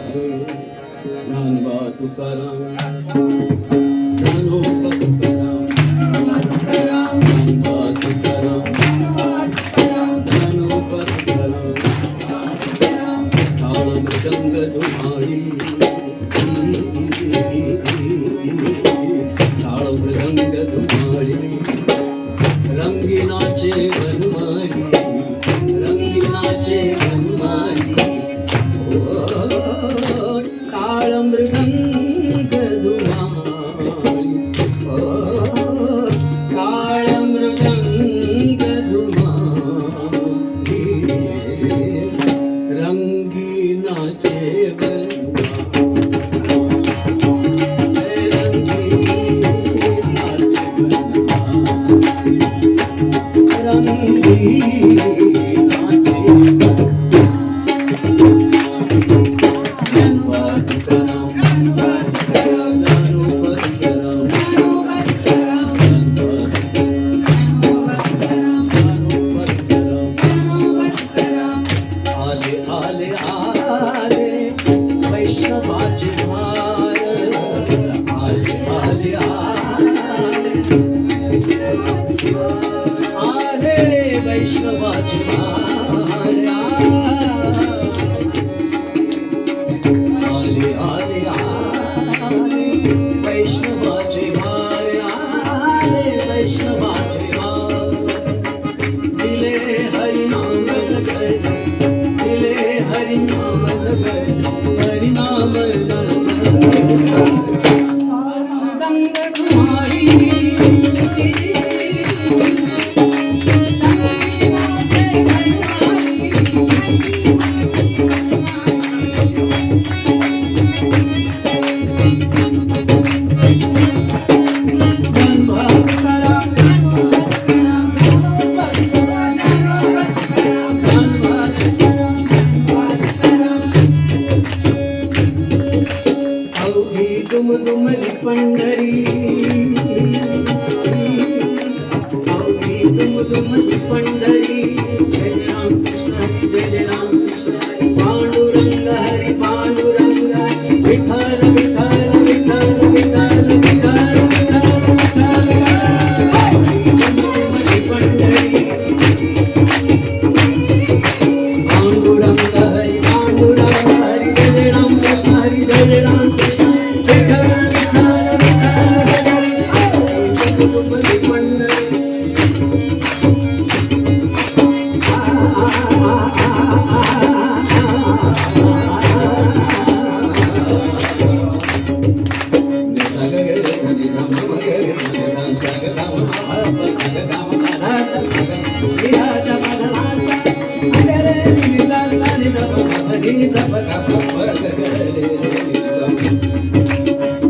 ज्ञानोबा तुकाराम, ज्ञानोबा तुकाराम, ज्ञानोबा तुकाराम, ज्ञानोबा तुकाराम, ताळ मृदंग धुमाळी, ताळ मृदंग धुमाळी, रंगीनाचे वनमाली, रंगीनाचे वनमाली, ताळ मृदंग धुमाळी, ताळ मृदंग धुमाळी, रंगीनाचे वैष्णवाची आले आले आले वैष्णवाची आले वैष्णवाची दिले हरिनाम दिले हरिनाम हरिनाम दुमदुमली पंढरी, दुमदुमली पंढरी, जय राम कृष्ण जय राम कृष्ण, पांडुरंग हरी पांडुरंग, विठ्ठल विठ्ठल विठ्ठल विठ्ठल विठ्ठल दुमदुमली पंढरी, पांडुरंग हरी पांडुरंग हरी, जय राम कृष्ण हरी जय राम कृष्ण,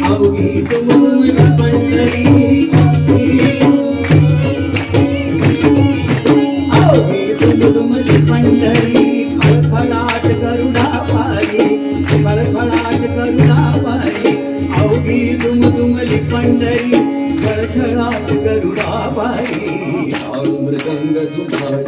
अवघी दुमदुमली पंढरी, अवघी दुमदुमली पंढरी, खळखळाट गरुडा पारी, खळखळाट गरुडा पारी, अवघी दुमदुमली पंढरी, खळखळाट गरुडा पारी, ताळ मृदंग धुमाळी,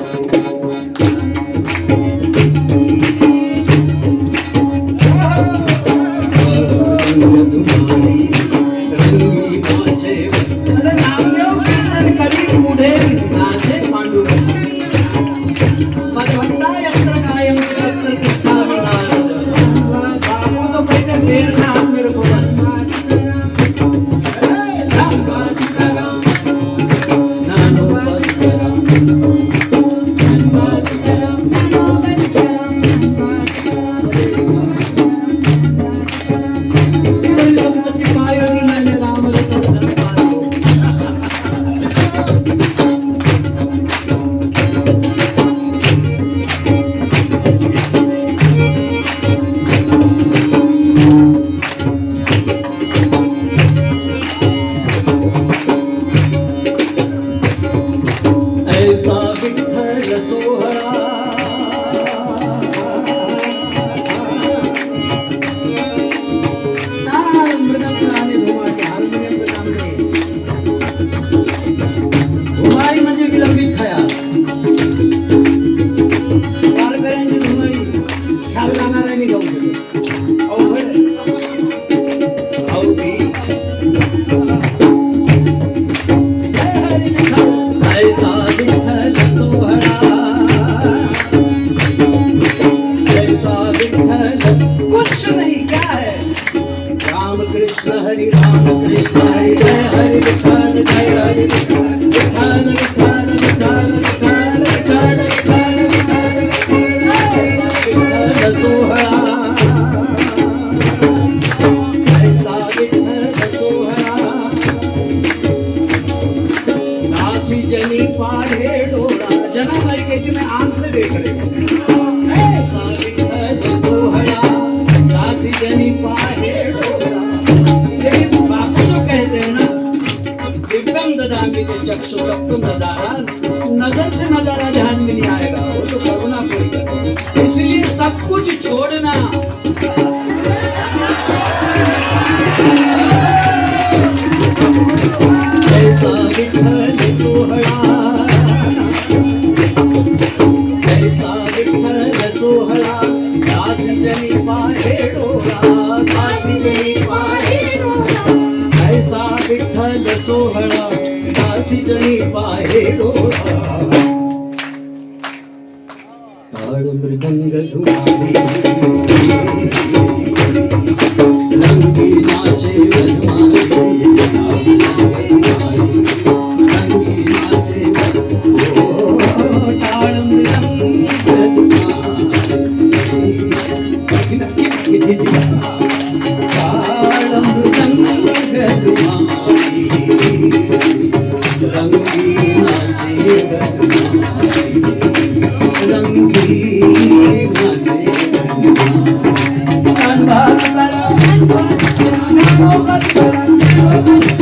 कृष्ण हरी जय हरी विठ्ठल जय हरी विठ्ठल विठ्ठल विठ्ठल विठ्ठल विठ्ठल विठ्ठल विठ्ठल सोहळा ऐसा विठ्ठल सोहळा दासी जनी पाहे डोळा जनमालिकेची मैं आंख से देख रही हूँ ऐसा विठ्ठल सोहळा दासी जनी पाहे डोळा। लेकिन बापू जो कहते हैं ना दिव्यम ददामि ते चक्षु तप्तुम नजारा नजर से नजारा ध्यान में नहीं आएगा वो तो करुणा कोई करे इसलिए सब कुछ छोड़ना ऐसा विठ्ठल सोहळा ऐसा विठ्ठल सोहळा दासी जनी पाहे डोळा दासी जनी पाहे डोळा ऐसा विठ्ठल सोहळा दासी जनी पाहे डोळा। ताळ मृदंग धुमारी रंगी नाचे वनमाली रंगी नाचे ताळ मृदंग ताळ मृदंग धुमारी रंगी नाचे वनमाली रंगी नाचे वनमाली